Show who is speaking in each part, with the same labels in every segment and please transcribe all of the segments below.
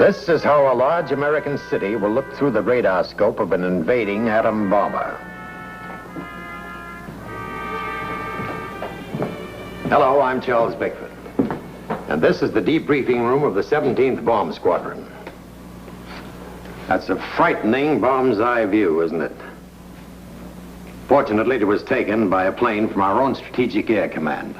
Speaker 1: This is how a large American city will look through the radar scope of an invading atom bomber. Hello, I'm Charles Bickford. And this is the debriefing room of the 17th Bomb Squadron. That's a frightening bomb's eye view, isn't it? Fortunately, it was taken by a plane from our own Strategic Air Command.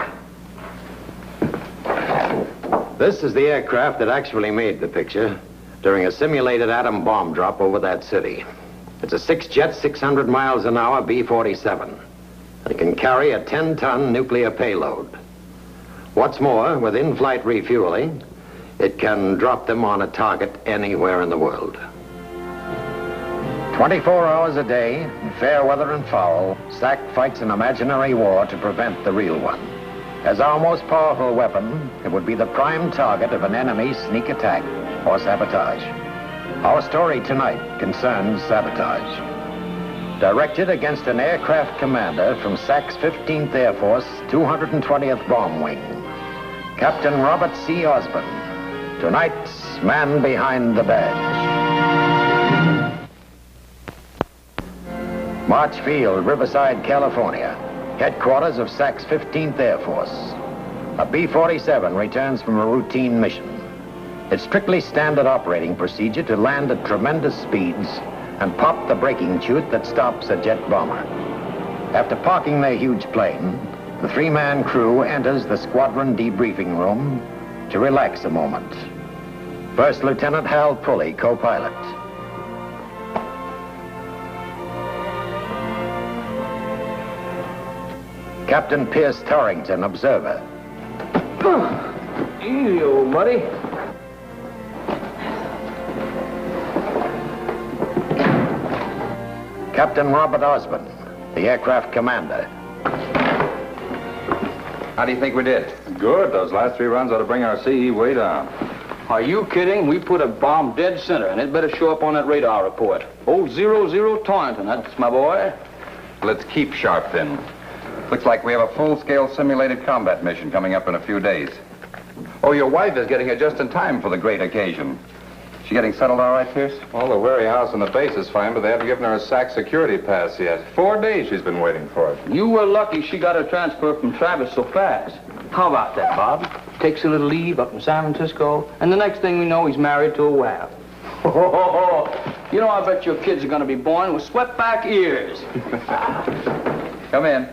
Speaker 1: This is the aircraft that actually made the picture during a simulated atom bomb drop over that city. It's a 6-jet, 600 miles an hour B-47. It can carry a 10-ton nuclear payload. What's more, with in-flight refueling, it can drop them on a target anywhere in the world. 24 hours a day, in fair weather and foul, SAC fights an imaginary war to prevent the real one. As our most powerful weapon, it would be the prime target of an enemy sneak attack or sabotage. Our story tonight concerns sabotage. Directed against an aircraft commander from SAC's 15th Air Force, 220th Bomb Wing, Captain Robert C. Osborne, tonight's man behind the badge. March Field, Riverside, California, headquarters of SAC's 15th Air Force. A B-47 returns from a routine mission. It's strictly standard operating procedure to land at tremendous speeds and pop the braking chute that stops a jet bomber. After parking their huge plane, the 3-man crew enters the squadron debriefing room to relax a moment. First Lieutenant Hal Pulley, co-pilot. Captain Pierce Torrington, observer.
Speaker 2: Easy, old buddy.
Speaker 1: Captain Robert Osborne, the aircraft commander.
Speaker 3: How do you think we did?
Speaker 4: Good. Those last 3 runs ought to bring our CE way down.
Speaker 2: Are you kidding? We put a bomb dead center, and it better show up on that radar report. Old 00 Torrington, that's my boy.
Speaker 3: Let's keep sharp then. Looks like we have a full-scale simulated combat mission coming up in a few days. Oh, your wife is getting here just in time for the great occasion. She getting settled all right, Pierce?
Speaker 4: Well, the warehouse and the base is fine, but they haven't given her a SAC security pass yet. 4 days she's been waiting for it.
Speaker 2: You were lucky she got her transfer from Travis so fast. How about that, Bob? Takes a little leave up in San Francisco, and the next thing we know, he's married to a WAF. You know, I bet your kids are going to be born with swept-back ears.
Speaker 3: Come in.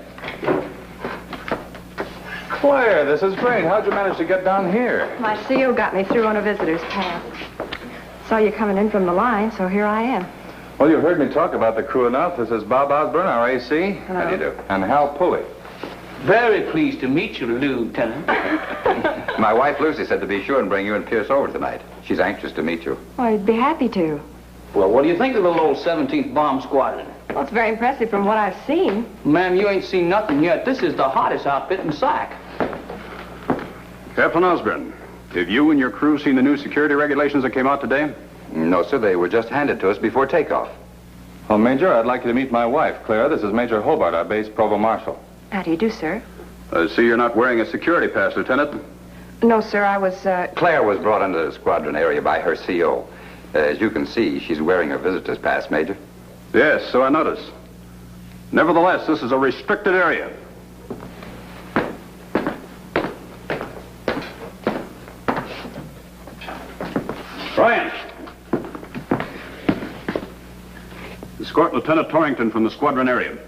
Speaker 4: Claire, this is great. How'd you manage to get down here?
Speaker 5: My CO got me through on a visitor's pass. Saw you coming in from the line, so here I am.
Speaker 4: Well, you heard me talk about the crew enough. This is Bob Osborne, our AC.
Speaker 5: Hello.
Speaker 3: How do you do?
Speaker 4: And Hal Pulley.
Speaker 2: Very pleased to meet you, Lieutenant.
Speaker 3: My wife, Lucy, said to be sure and bring you and Pierce over tonight. She's anxious to meet you.
Speaker 5: Well, I'd be happy to.
Speaker 2: Well, what do you think of the little old 17th Bomb Squadron?
Speaker 5: Well, it's very impressive from what I've seen.
Speaker 2: Ma'am, you ain't seen nothing yet. This is the hottest outfit in SAC.
Speaker 6: Captain Osborne, have you and your crew seen the new security regulations that came out today?
Speaker 3: No, sir. They were just handed to us before takeoff.
Speaker 4: Well, Major, I'd like you to meet my wife, Claire. This is Major Hobart, our base provost marshal.
Speaker 5: How do you do, sir?
Speaker 6: I see you're not wearing a security pass, Lieutenant.
Speaker 5: No, sir, I was,
Speaker 3: Claire was brought into the squadron area by her CO. As you can see, she's wearing her visitor's pass, Major.
Speaker 6: Yes, so I noticed. Nevertheless, this is a restricted area. Ryan! Escort Lieutenant Torrington from the squadron area.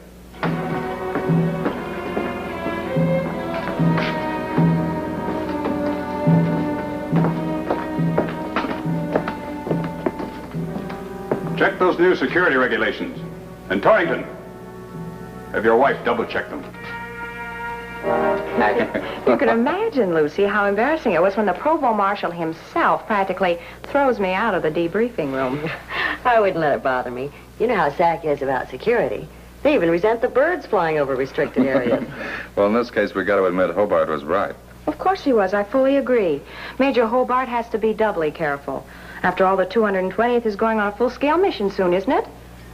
Speaker 6: Check those new security regulations. And Torrington, have your wife double-check them.
Speaker 5: you can imagine, Lucy, how embarrassing it was when the provost marshal himself practically throws me out of the debriefing room.
Speaker 7: I wouldn't let it bother me. You know how SAC is about security. They even resent the birds flying over restricted areas.
Speaker 4: Well, in this case, we got to admit Hobart was right.
Speaker 5: Of course he was. I fully agree. Major Hobart has to be doubly careful. After all, the 220th is going on a full-scale mission soon, isn't it?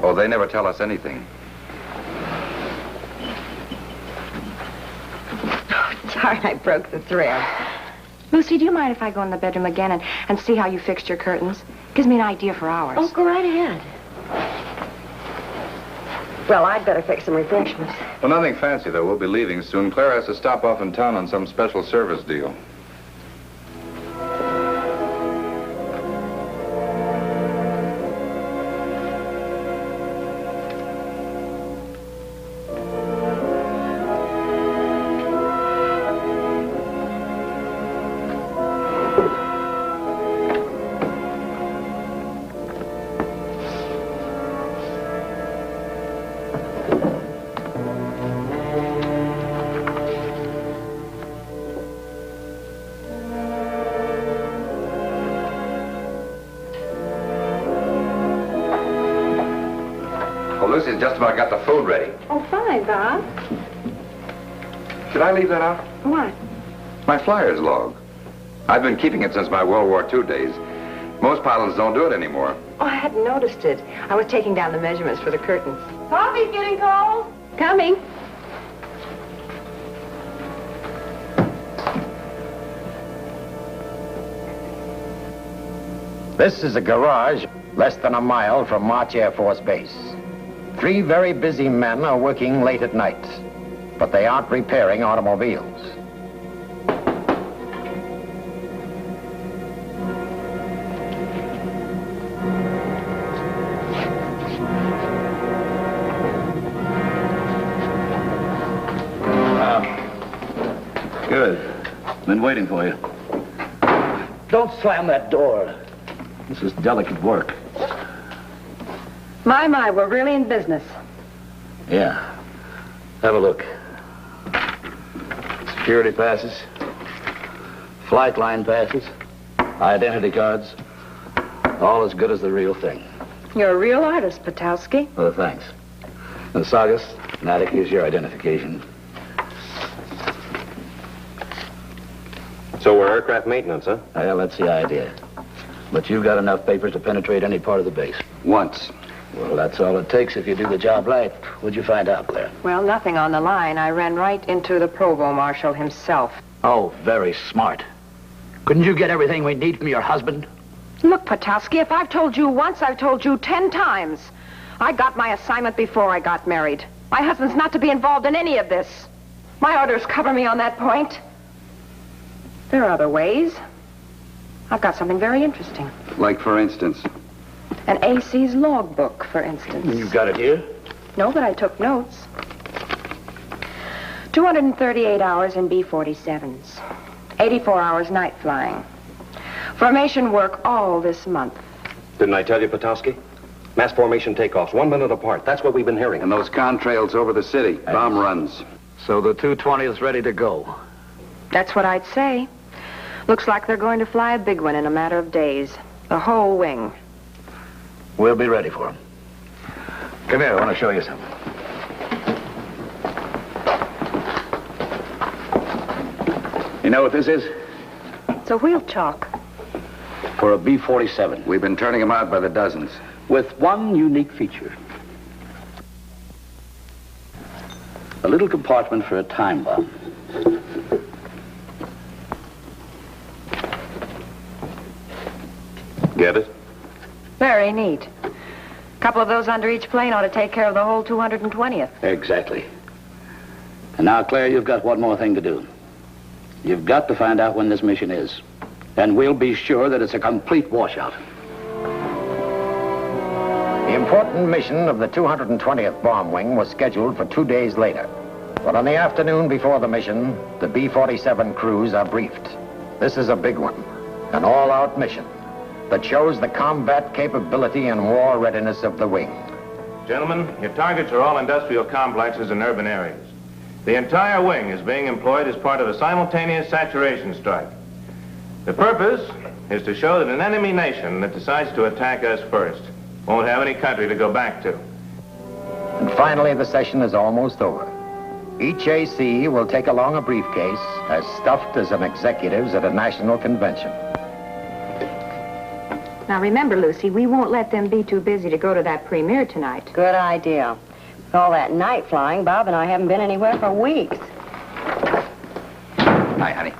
Speaker 3: Oh, they never tell us anything.
Speaker 5: Darn, I broke the thread. Lucy, do you mind if I go in the bedroom again and see how you fixed your curtains? Gives me an idea for ours.
Speaker 7: Oh, go right ahead. Well, I'd better fix some refreshments.
Speaker 3: Well, nothing fancy, though. We'll be leaving soon. Claire has to stop off in town on some special service deal. Lucy's just about got the food ready.
Speaker 5: Oh, fine, Bob.
Speaker 3: Should I leave that out?
Speaker 5: What?
Speaker 3: My flyer's log. I've been keeping it since my World War II days. Most pilots don't do it anymore.
Speaker 5: Oh, I hadn't noticed it. I was taking down the measurements for the curtains.
Speaker 7: Coffee's getting cold.
Speaker 5: Coming.
Speaker 1: This is a garage less than a mile from March Air Force Base. 3 very busy men are working late at night, but they aren't repairing automobiles.
Speaker 8: Good. Been waiting for you. Don't slam that door. This is delicate work.
Speaker 5: My, we're really in business.
Speaker 8: Yeah. Have a look. Security passes, flight line passes, identity cards. All as good as the real thing.
Speaker 5: You're a real artist, Patowski.
Speaker 8: Well, thanks. And Saugus, Natick, here's your identification.
Speaker 9: So we're aircraft maintenance, huh?
Speaker 8: Well, that's the idea. But you've got enough papers to penetrate any part of the base.
Speaker 3: Once.
Speaker 8: Well, that's all it takes if you do the job right. What'd you find out, Claire?
Speaker 5: Well, nothing on the line. I ran right into the provost marshal himself.
Speaker 8: Oh, very smart. Couldn't you get everything we need from your husband?
Speaker 5: Look, Patowski, if I've told you once, I've told you 10 times. I got my assignment before I got married. My husband's not to be involved in any of this. My orders cover me on that point. There are other ways. I've got something very interesting.
Speaker 3: Like, for instance?
Speaker 5: An AC's logbook, for instance.
Speaker 8: You've got it here?
Speaker 5: No, but I took notes. 238 hours in B-47s. 84 hours night flying. Formation work all this month.
Speaker 9: Didn't I tell you, Patowski? Mass formation takeoffs, 1 minute apart. That's what we've been hearing.
Speaker 3: And those contrails over the city. Bomb runs.
Speaker 8: So the 220th's ready to go.
Speaker 5: That's what I'd say. Looks like they're going to fly a big one in a matter of days. The whole wing.
Speaker 8: We'll be ready for him. Come here, I want to show you something. You know what this is?
Speaker 5: It's a wheel chalk.
Speaker 8: For a B-47.
Speaker 3: We've been turning them out by the dozens.
Speaker 8: With one unique feature. A little compartment for a time bomb.
Speaker 9: Get it?
Speaker 5: Very neat. A couple of those under each plane ought to take care of the whole 220th.
Speaker 8: Exactly. And now, Claire, you've got one more thing to do. You've got to find out when this mission is. And we'll be sure that it's a complete washout.
Speaker 1: The important mission of the 220th Bomb Wing was scheduled for 2 days later. But on the afternoon before the mission, the B-47 crews are briefed. This is a big one, an all-out mission that shows the combat capability and war readiness of the wing.
Speaker 6: Gentlemen, your targets are all industrial complexes in urban areas. The entire wing is being employed as part of a simultaneous saturation strike. The purpose is to show that an enemy nation that decides to attack us first won't have any country to go back to.
Speaker 1: And finally, the session is almost over. Each AC will take along a briefcase as stuffed as an executive's at a national convention.
Speaker 5: Now remember, Lucy, we won't let them be too busy to go to that premiere tonight.
Speaker 7: Good idea. With all that night flying, Bob and I haven't been anywhere for weeks.
Speaker 3: Hi, honey.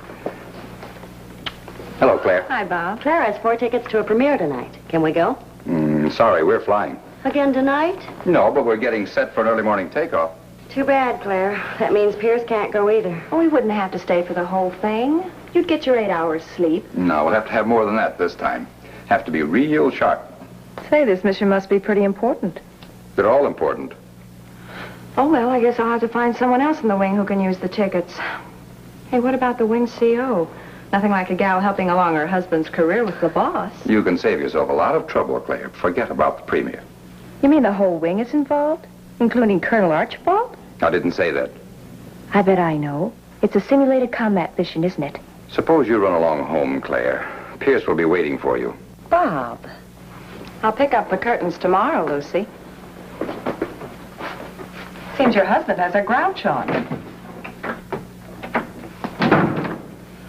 Speaker 3: Hello, Claire.
Speaker 5: Hi, Bob.
Speaker 7: Claire has 4 tickets to a premiere tonight. Can we go?
Speaker 3: Sorry, we're flying.
Speaker 7: Again tonight?
Speaker 3: No, but we're getting set for an early morning takeoff.
Speaker 7: Too bad, Claire. That means Pierce can't go either.
Speaker 5: Oh, we wouldn't have to stay for the whole thing. You'd get your 8 hours sleep.
Speaker 3: No, we'll have to have more than that this time. Have to be real sharp.
Speaker 5: Say, this mission must be pretty important.
Speaker 3: They're all important.
Speaker 5: Oh, well, I guess I'll have to find someone else in the wing who can use the tickets. Hey, what about the wing CO? Nothing like a gal helping along her husband's career with the boss.
Speaker 3: You can save yourself a lot of trouble, Claire. Forget about the premier.
Speaker 5: You mean the whole wing is involved? Including Colonel Archibald?
Speaker 3: I didn't say that.
Speaker 5: I bet I know. It's a simulated combat mission, isn't it?
Speaker 3: Suppose you run along home, Claire. Pierce will be waiting for you.
Speaker 5: Bob. I'll pick up the curtains tomorrow, Lucy. Seems your husband has a grouch on.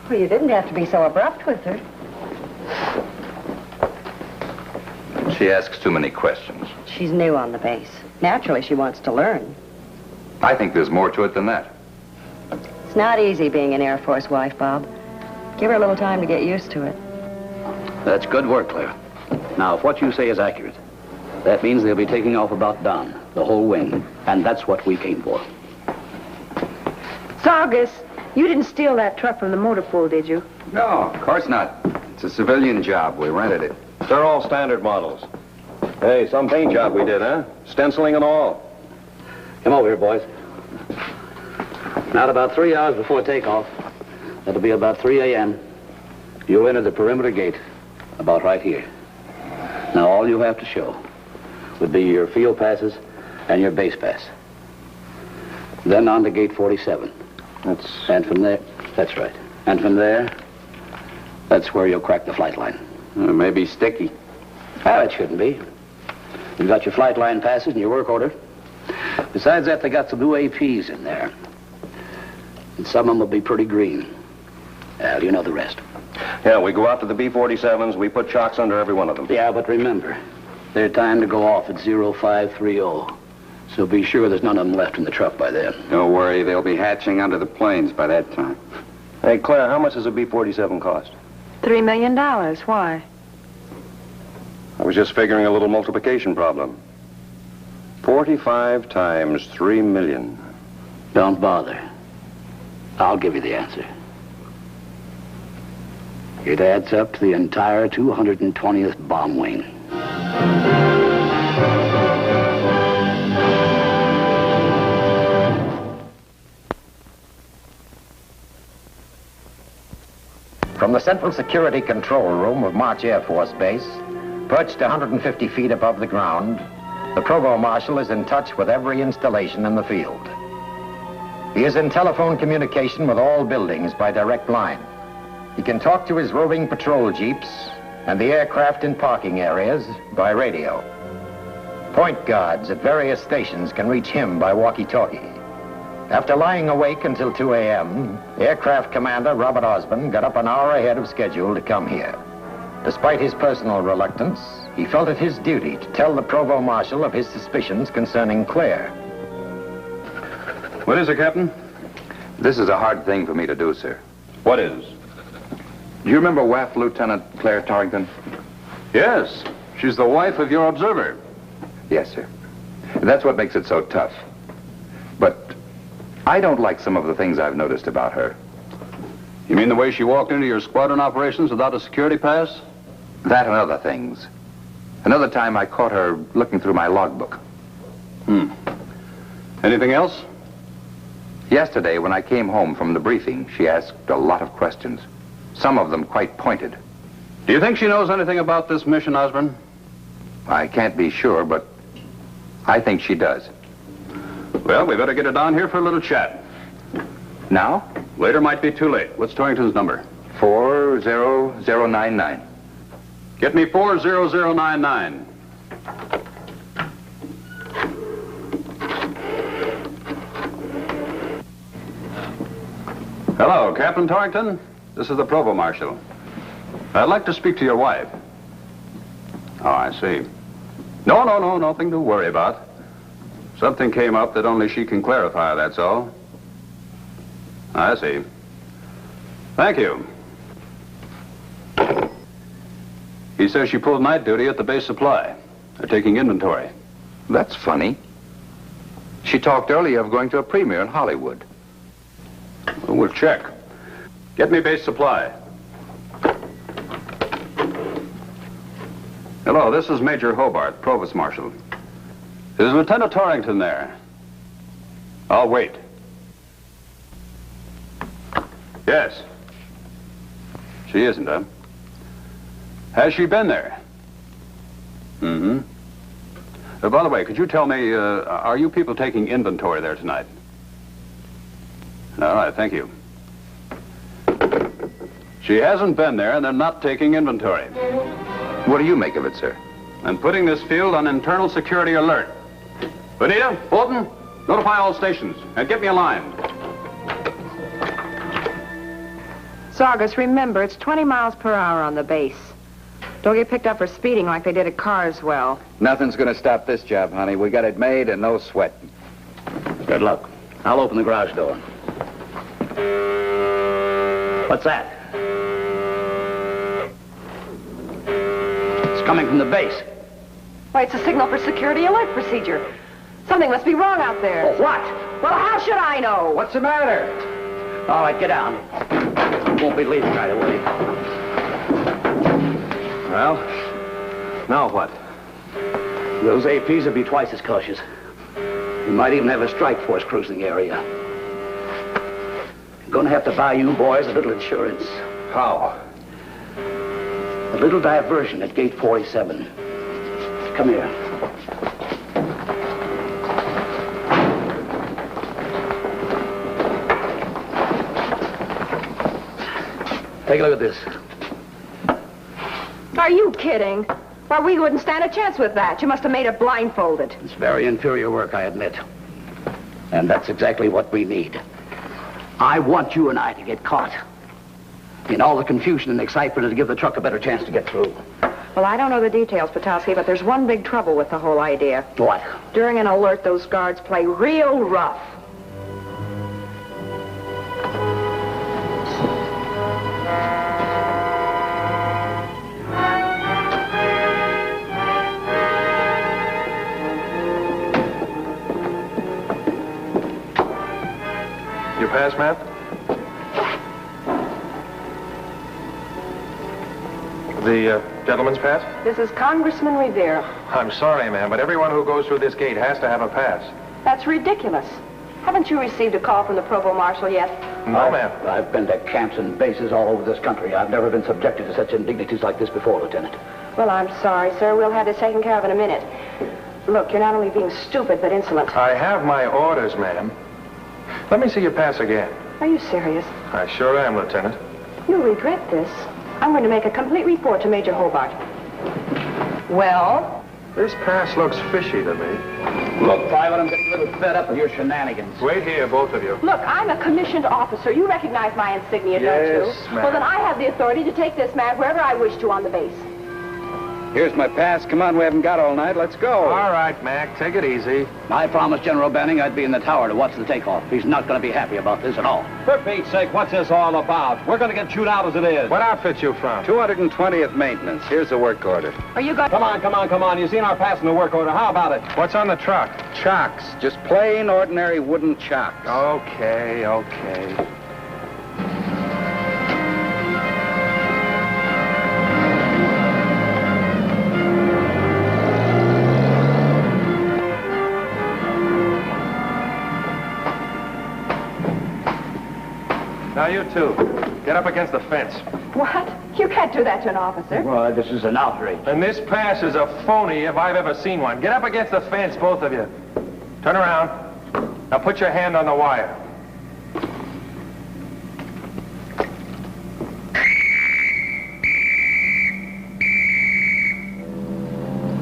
Speaker 7: Well, you didn't have to be so abrupt with her.
Speaker 3: She asks too many questions.
Speaker 7: She's new on the base. Naturally, she wants to learn.
Speaker 3: I think there's more to it than that.
Speaker 7: It's not easy being an Air Force wife, Bob. Give her a little time to get used to it.
Speaker 8: That's good work, Claire. Now, if what you say is accurate, that means they'll be taking off about dawn, the whole wing, and that's what we came for.
Speaker 5: Saugus, you didn't steal that truck from the motor pool, did you?
Speaker 3: No, of course not. It's a civilian job. We rented it.
Speaker 9: They're all standard models. Hey, some paint job we did, huh? Stenciling and all.
Speaker 8: Come over here, boys. Now, about 3 hours before takeoff, that'll be about 3 a.m., you'll enter the perimeter gate, about right here. Now, all you have to show would be your field passes and your base pass. Then on to gate 47. And from there, that's right. And from there, that's where you'll crack the flight line.
Speaker 3: It may be sticky.
Speaker 8: Well, it shouldn't be. You've got your flight line passes and your work order. Besides that, they got some new APs in there. And some of them will be pretty green. Well, you know the rest.
Speaker 9: Yeah, we go out to the B-47s, we put chocks under every one of them.
Speaker 8: Yeah, but remember, they're timed to go off at 0530. So be sure there's none of them left in the truck by then.
Speaker 3: Don't worry, they'll be hatching under the planes by that time.
Speaker 9: Hey, Claire, how much does a B-47 cost?
Speaker 5: $3 million. Why?
Speaker 9: I was just figuring a little multiplication problem. 45 times 3 million.
Speaker 8: Don't bother. I'll give you the answer. It adds up to the entire 220th bomb wing.
Speaker 1: From the Central Security Control Room of March Air Force Base, perched 150 feet above the ground, the Provost Marshal is in touch with every installation in the field. He is in telephone communication with all buildings by direct line. He can talk to his roving patrol jeeps and the aircraft in parking areas by radio. Point guards at various stations can reach him by walkie-talkie. After lying awake until 2 a.m., Aircraft Commander Robert Osborne got up an hour ahead of schedule to come here. Despite his personal reluctance, he felt it his duty to tell the Provost Marshal of his suspicions concerning Claire.
Speaker 9: What is it, Captain?
Speaker 3: This is a hard thing for me to do, sir.
Speaker 9: What is?
Speaker 3: Do you remember WAF Lieutenant Claire Torrington?
Speaker 9: Yes, she's the wife of your observer.
Speaker 3: Yes, sir. That's what makes it so tough. But I don't like some of the things I've noticed about her.
Speaker 9: You mean the way she walked into your squadron operations without a security pass?
Speaker 3: That and other things. Another time I caught her looking through my logbook.
Speaker 9: Anything else?
Speaker 3: Yesterday, when I came home from the briefing, she asked a lot of questions. Some of them quite pointed.
Speaker 9: Do you think she knows anything about this mission, Osborne?
Speaker 3: I can't be sure, but I think she does.
Speaker 9: Well, we better get her down here for a little chat.
Speaker 3: Now?
Speaker 9: Later might be too late. What's Torrington's number?
Speaker 3: 40099.
Speaker 9: Get me 40099. Hello, Captain Torrington. This is the Provost Marshal. I'd like to speak to your wife. Oh, I see. No, nothing to worry about. Something came up that only she can clarify, that's all. I see. Thank you. He says she pulled night duty at the base supply. They're taking inventory.
Speaker 3: That's funny. She talked earlier of going to a premiere in Hollywood.
Speaker 9: Well, we'll check. Get me base supply. Hello, this is Major Hobart, Provost Marshal. Is Lieutenant Torrington there? I'll wait. Yes. She isn't, huh? Has she been there? Mm-hmm. By the way, could you tell me, are you people taking inventory there tonight? All right, thank you. She hasn't been there, and they're not taking inventory.
Speaker 3: What do you make of it, sir?
Speaker 9: I'm putting this field on internal security alert. Bonita, Bolton, notify all stations, and get me a line.
Speaker 5: Saugus, remember, it's 20 miles per hour on the base. Don't get picked up for speeding like they did at Carswell.
Speaker 3: Nothing's going to stop this job, honey. We got it made and no sweat.
Speaker 8: Good luck. I'll open the garage door. What's that? It's coming from the base.
Speaker 5: Why, it's a signal for security alert procedure. Something must be wrong out there.
Speaker 8: Oh, what?
Speaker 5: Well, how should I know?
Speaker 8: What's the matter? All right, get down. Won't be leaving right away.
Speaker 9: Well, now what?
Speaker 8: Those APs will be twice as cautious. We might even have a strike force cruising the area. I'm gonna have to buy you boys a little insurance.
Speaker 9: How?
Speaker 8: A little diversion at gate 47. Come here. Take a look at this.
Speaker 5: Are you kidding? Why, we wouldn't stand a chance with that. You must have made it blindfolded.
Speaker 8: It's very inferior work, I admit. And that's exactly what we need. I want you and I to get caught. In all the confusion and excitement, to give the truck a better chance to get through.
Speaker 5: Well, I don't know the details, Patowski, but there's one big trouble with the whole idea.
Speaker 8: What?
Speaker 5: During an alert, those guards play real rough.
Speaker 4: Your pass, ma'am? The gentleman's pass?
Speaker 5: This is Congressman Revere.
Speaker 4: I'm sorry, ma'am, but everyone who goes through this gate has to have a pass.
Speaker 5: That's ridiculous. Haven't you received a call from the Provost Marshal yet?
Speaker 4: No, ma'am.
Speaker 8: I've been to camps and bases all over this country. I've never been subjected to such indignities like this before, Lieutenant.
Speaker 5: Well, I'm sorry, sir. We'll have this taken care of in a minute. Look, you're not only being stupid, but insolent.
Speaker 4: I have my orders, ma'am. Let me see your pass again.
Speaker 5: Are you serious?
Speaker 4: I sure am, Lieutenant.
Speaker 5: You'll regret this. I'm going to make a complete report to Major Hobart. Well?
Speaker 4: This pass looks fishy to me.
Speaker 8: Look, Private, I'm getting a little fed up with your shenanigans.
Speaker 4: Wait here, both of you.
Speaker 5: Look, I'm a commissioned officer. You recognize my insignia,
Speaker 4: Yes,
Speaker 5: don't you?
Speaker 4: ma'am.
Speaker 5: Well, then I have the authority to take this man wherever I wish to on the base.
Speaker 3: Here's my pass. Come on, we haven't got all night. Let's go.
Speaker 4: All right, Mac, take it easy.
Speaker 8: I promised General Banning I'd be in the tower to watch the takeoff. He's not going to be happy about this at all.
Speaker 10: For Pete's sake, what's this all about? We're going to get chewed out as it is.
Speaker 4: What outfit you from?
Speaker 3: 220th maintenance. Here's the work order.
Speaker 5: Are you going?
Speaker 10: Come on. You've seen our pass in the work order. How about it?
Speaker 4: What's on the truck?
Speaker 3: Chocks. Just plain, ordinary wooden chocks.
Speaker 4: Okay. Now, you two, get up against the fence.
Speaker 5: What? You can't do that to an officer.
Speaker 8: Well, this is an outrage.
Speaker 4: And this pass is a phony if I've ever seen one. Get up against the fence, both of you. Turn around. Now put your hand on the wire.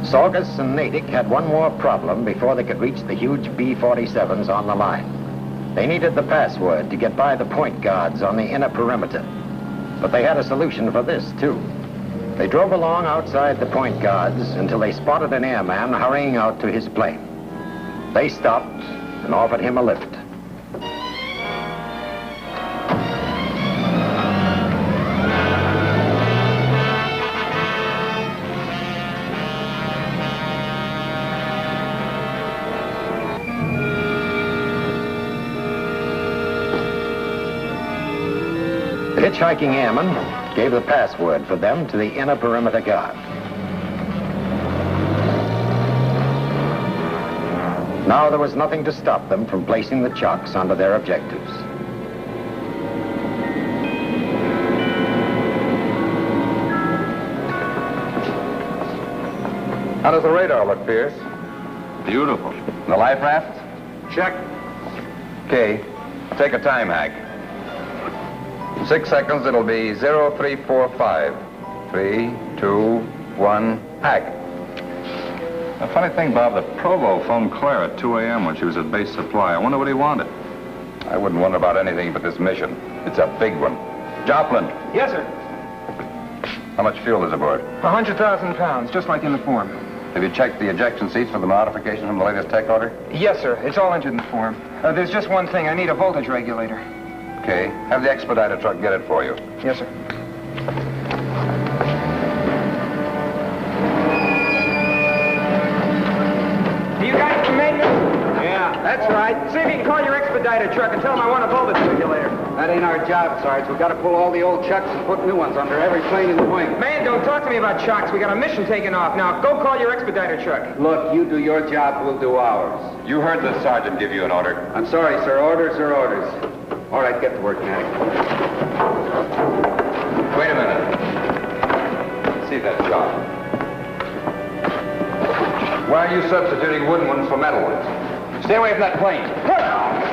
Speaker 1: Saugus and Natick had one more problem before they could reach the huge B-47s on the line. They needed the password to get by the point guards on the inner perimeter. But they had a solution for this, too. They drove along outside the point guards until they spotted an airman hurrying out to his plane. They stopped and offered him a lift. The hitchhiking airman gave the password for them to the inner perimeter guard. Now there was nothing to stop them from placing the chocks onto their objectives.
Speaker 3: How does the radar look, Pierce?
Speaker 9: Beautiful.
Speaker 3: The life raft?
Speaker 6: Check.
Speaker 3: Okay. Take a time hack. 6 seconds, it'll be 0345. 3, 2, 1, hack.
Speaker 9: A funny thing, Bob, the Provo phoned Claire at 2 a.m. when she was at base supply. I wonder what he wanted.
Speaker 3: I wouldn't wonder about anything but this mission. It's a big one. Joplin,
Speaker 11: Yes, sir.
Speaker 3: how much fuel is aboard?
Speaker 11: 100,000 pounds, just like in the form.
Speaker 3: Have you checked the ejection seats for the modification from the latest tech order?
Speaker 11: Yes, sir. It's all entered in the form. There's just one thing. I need a voltage regulator.
Speaker 3: Okay. Have the expediter truck get it for you.
Speaker 11: Yes, sir. You guys from maintenance?
Speaker 10: Yeah.
Speaker 11: That's right. See if you can call your expediter truck and tell them I want a voltage regulator.
Speaker 10: That ain't our job, Sarge. We gotta pull all the old chucks and put new ones under every plane in the wing.
Speaker 11: Man, don't talk to me about chocks. We got a mission taking off. Now, go call your expediter truck.
Speaker 10: Look, you do your job, we'll do ours.
Speaker 3: You heard the sergeant give you an order.
Speaker 10: I'm sorry, sir. Orders are orders. All right, get to work, Natty.
Speaker 3: Wait a minute. See that job. Why are you substituting wooden ones for metal ones? Stay away from that plane.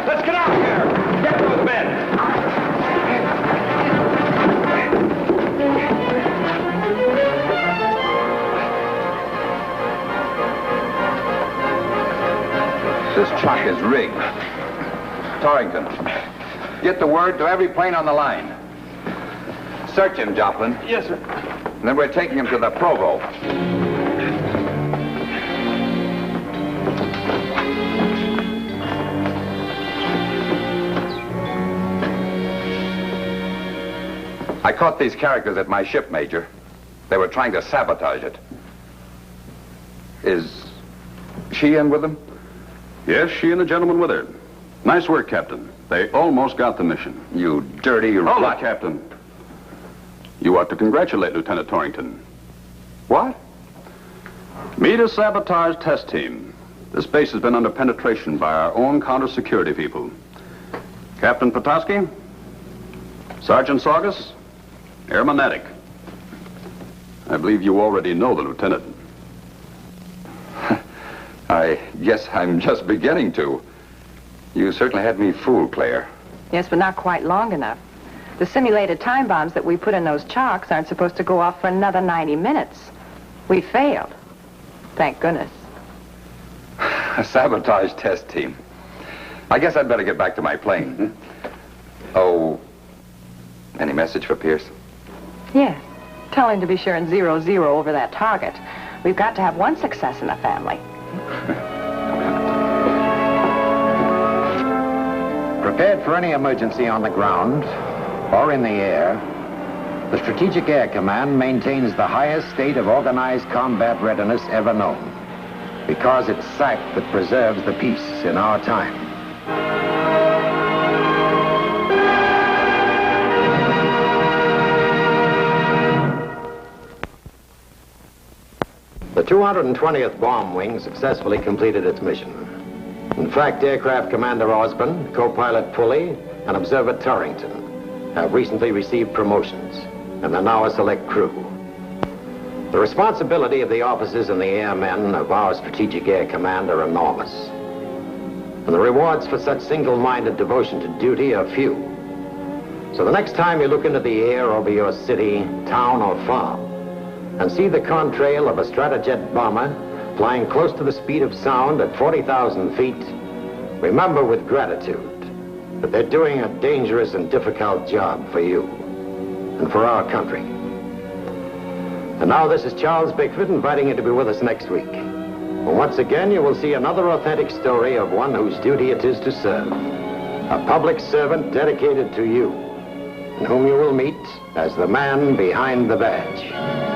Speaker 4: Let's get out of here. Get those men.
Speaker 3: This chock is rigged. Torrington, get the word to every plane on the line. Search him, Joplin.
Speaker 11: Yes, sir.
Speaker 3: And then we're taking him to the Provo. I caught these characters at my ship, Major. They were trying to sabotage it. Is she in with them?
Speaker 9: Yes, she and the gentleman with her. Nice work, Captain. They almost got the mission.
Speaker 3: You dirty
Speaker 9: Hold
Speaker 3: rat.
Speaker 9: it, Captain. You ought to congratulate Lieutenant Torrington.
Speaker 3: What?
Speaker 9: Meet a sabotage test team. This base has been under penetration by our own counter-security people. Captain Petoskey, Sergeant Saugus, Airman Attic. I believe you already know the lieutenant.
Speaker 3: I guess I'm just beginning to. You certainly had me fooled, Claire.
Speaker 5: Yes, but not quite long enough. The simulated time bombs that we put in those chocks aren't supposed to go off for another 90 minutes. We failed. Thank goodness.
Speaker 3: A sabotage test team. I guess I'd better get back to my plane. Oh, any message for Pierce?
Speaker 5: Yes. Tell him to be sure and 0-0 over that target. We've got to have one success in the family.
Speaker 1: Prepared for any emergency on the ground or in the air, the Strategic Air Command maintains the highest state of organized combat readiness ever known, because it's SAC that preserves the peace in our time. The 220th Bomb Wing successfully completed its mission. In fact, Aircraft Commander Osborne, Co-Pilot Pulley, and Observer Torrington have recently received promotions and are now a select crew. The responsibility of the officers and the airmen of our Strategic Air Command are enormous. And the rewards for such single-minded devotion to duty are few. So the next time you look into the air over your city, town, or farm, and see the contrail of a Stratojet bomber flying close to the speed of sound at 40,000 feet, remember with gratitude that they're doing a dangerous and difficult job for you and for our country. And now this is Charles Bickford inviting you to be with us next week. Well, once again, you will see another authentic story of one whose duty it is to serve. A public servant dedicated to you, and whom you will meet as the man behind the badge.